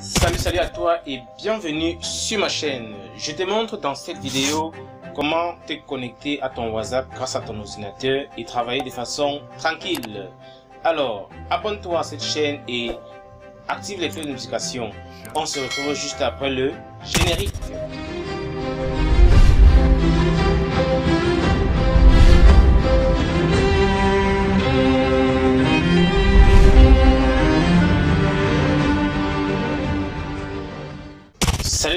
Salut à toi et bienvenue sur ma chaîne. Je te montre dans cette vidéo comment te connecter à ton WhatsApp grâce à ton ordinateur et travailler de façon tranquille. Alors, abonne-toi à cette chaîne et active les cloches de notification. On se retrouve juste après le générique.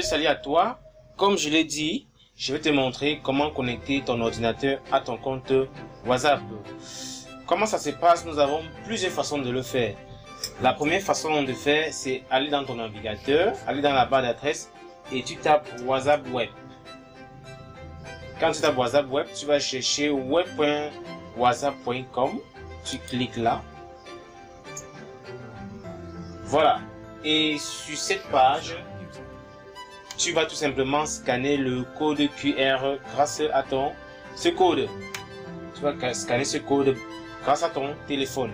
Salut à toi. Comme je l'ai dit, je vais te montrer comment connecter ton ordinateur à ton compte WhatsApp. Comment ça se passe? Nous avons plusieurs façons de le faire. La première façon de faire, c'est aller dans ton navigateur, aller dans la barre d'adresse et tu tapes WhatsApp Web. Quand tu tapes WhatsApp Web, tu vas chercher web.whatsapp.com. Tu cliques là. Voilà. Et sur cette page, tu vas tout simplement scanner le code QR grâce à ce code. Tu vas scanner ce code grâce à ton téléphone.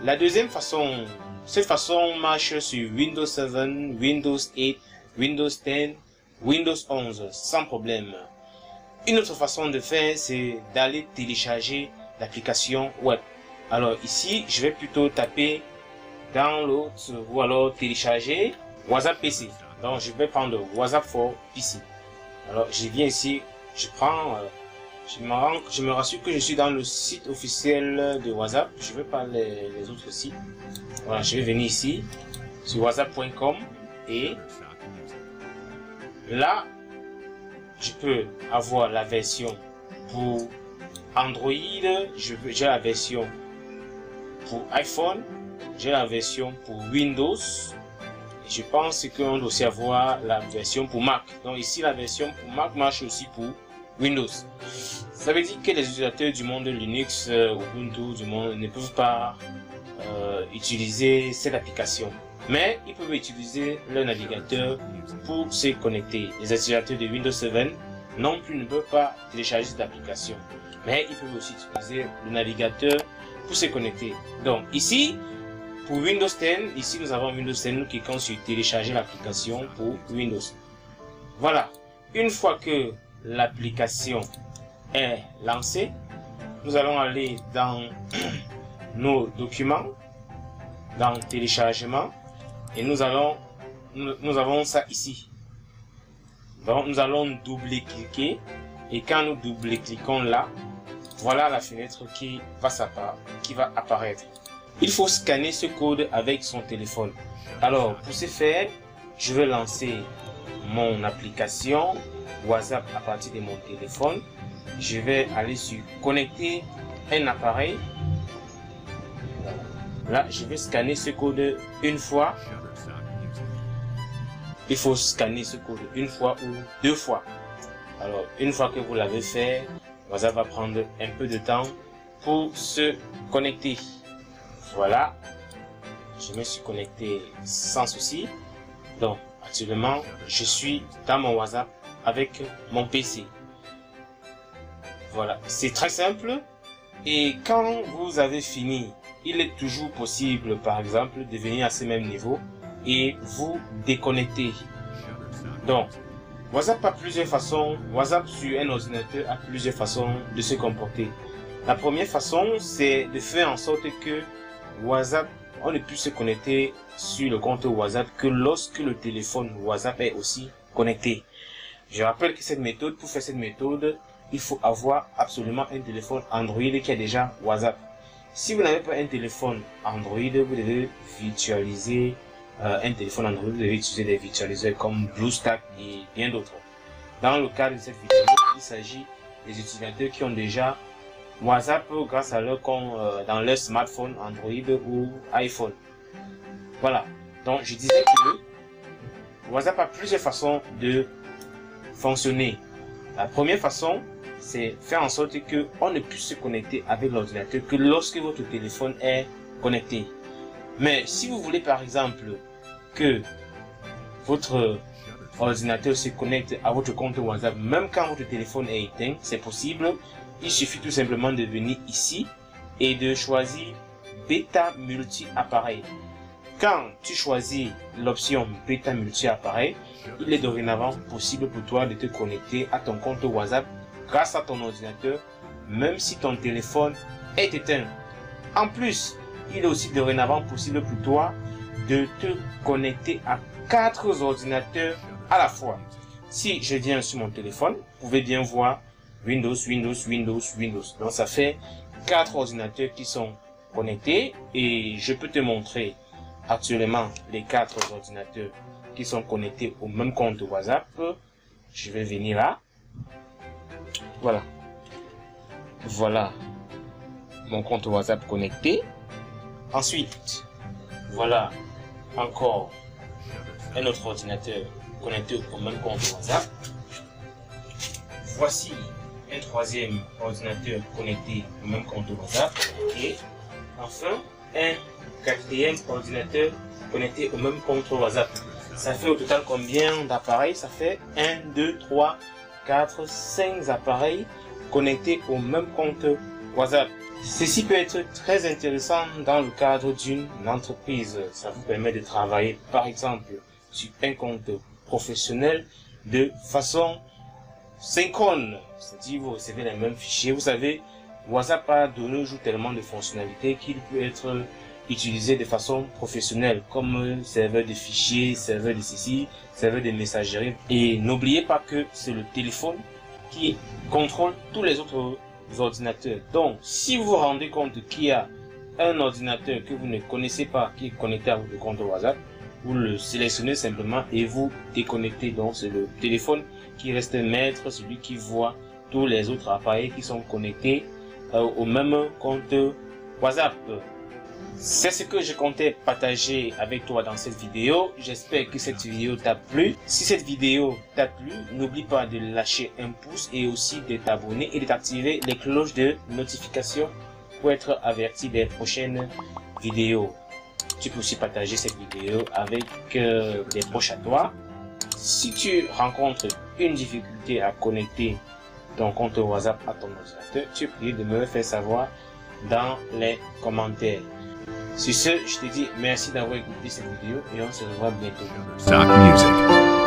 La deuxième façon, cette façon marche sur Windows 7, Windows 8, Windows 10, Windows 11 sans problème. Une autre façon de faire, c'est d'aller télécharger l'application web. Alors ici, je vais plutôt taper download ou alors télécharger WhatsApp PC. Donc je vais prendre WhatsApp for PC. Alors je viens ici, je prends, je me rassure que je suis dans le site officiel de WhatsApp. Je vais pas les autres sites. Voilà, je vais venir ici sur whatsapp.com et là je peux avoir la version pour Android, j'ai la version pour iPhone, j'ai la version pour Windows. Je pense qu'on doit aussi avoir la version pour Mac. Donc ici, la version pour Mac marche aussi pour Windows. Ça veut dire que les utilisateurs du monde Linux, Ubuntu, du monde ne peuvent pas utiliser cette application. Mais ils peuvent utiliser le navigateur pour se connecter. Les utilisateurs de Windows 7 non plus ne peuvent pas télécharger cette application. Mais ils peuvent aussi utiliser le navigateur pour se connecter. Donc ici, pour Windows 10, ici nous avons Windows 10, nous cliquons sur télécharger l'application pour Windows. Voilà, une fois que l'application est lancée, nous allons aller dans nos documents, dans téléchargement, et nous avons ça ici. Donc nous allons double-cliquer, et quand nous double-cliquons là, voilà la fenêtre qui va apparaître. Il faut scanner ce code avec son téléphone. Alors, pour ce faire, je vais lancer mon application WhatsApp à partir de mon téléphone. Je vais aller sur connecter un appareil. Là, je vais scanner ce code une fois. Il faut scanner ce code une fois ou deux fois. Alors, une fois que vous l'avez fait, WhatsApp va prendre un peu de temps pour se connecter. Voilà, je me suis connecté sans souci. Donc actuellement je suis dans mon WhatsApp avec mon PC. Voilà, c'est très simple. Et quand vous avez fini, il est toujours possible par exemple de venir à ce même niveau et vous déconnecter. Donc WhatsApp a plusieurs façons. WhatsApp sur un ordinateur a plusieurs façons de se comporter. La première façon, c'est de faire en sorte que WhatsApp, on ne peut se connecter sur le compte WhatsApp que lorsque le téléphone WhatsApp est aussi connecté. Je rappelle que cette méthode, pour faire cette méthode, il faut avoir absolument un téléphone Android qui a déjà WhatsApp. Si vous n'avez pas un téléphone Android, vous devez virtualiser un téléphone Android, vous devez utiliser des virtualiseurs comme BlueStack et bien d'autres. Dans le cadre de cette vidéo, il s'agit des utilisateurs qui ont déjà WhatsApp grâce à leur compte dans leur smartphone Android ou iPhone. Voilà, donc je disais que WhatsApp a plusieurs façons de fonctionner. La première façon, c'est faire en sorte que on ne puisse se connecter avec l'ordinateur que lorsque votre téléphone est connecté. Mais si vous voulez par exemple que votre ordinateur se connecte à votre compte WhatsApp même quand votre téléphone est éteint, c'est possible. Il suffit tout simplement de venir ici et de choisir Beta Multi-Appareil. quand tu choisis l'option bêta multi-appareil, il est dorénavant possible pour toi de te connecter à ton compte WhatsApp grâce à ton ordinateur, même si ton téléphone est éteint. En plus, il est aussi dorénavant possible pour toi de te connecter à 4 ordinateurs à la fois. Si je viens sur mon téléphone, vous pouvez bien voir Windows. Donc ça fait 4 ordinateurs qui sont connectés et je peux te montrer actuellement les 4 ordinateurs qui sont connectés au même compte WhatsApp. Je vais venir là. Voilà. Voilà mon compte WhatsApp connecté. Ensuite, voilà encore un autre ordinateur connecté au même compte WhatsApp. Voici un troisième ordinateur connecté au même compte WhatsApp. Et enfin, un quatrième ordinateur connecté au même compte WhatsApp. Ça fait au total combien d'appareils? Ça fait 1, 2, 3, 4, 5 appareils connectés au même compte WhatsApp. Ceci peut être très intéressant dans le cadre d'une entreprise. Ça vous permet de travailler par exemple sur un compte professionnel de façon synchrone. C'est-à-dire vous recevez les mêmes fichiers. Vous savez, WhatsApp a de nos jours tellement de fonctionnalités qu'il peut être utilisé de façon professionnelle comme serveur de fichiers, serveur de ceci, serveur de messagerie. Et n'oubliez pas que c'est le téléphone qui contrôle tous les autres ordinateurs. Donc, si vous vous rendez compte qu'il y a un ordinateur que vous ne connaissez pas qui est connecté à votre compte WhatsApp, vous le sélectionnez simplement et vous déconnectez. Donc, c'est le téléphone qui reste maître, celui qui voit tous les autres appareils qui sont connectés au même compte WhatsApp. C'est ce que je comptais partager avec toi dans cette vidéo. J'espère que cette vidéo t'a plu. Si cette vidéo t'a plu, n'oublie pas de lâcher un pouce et aussi de t'abonner et d'activer les cloches de notification pour être averti des prochaines vidéos. Tu peux aussi partager cette vidéo avec des proches à toi. Si tu rencontres une difficulté à connecter ton compte WhatsApp à ton ordinateur, tu es prié de me le faire savoir dans les commentaires. Sur ce, je te dis merci d'avoir écouté cette vidéo et on se revoit bientôt. Stock music.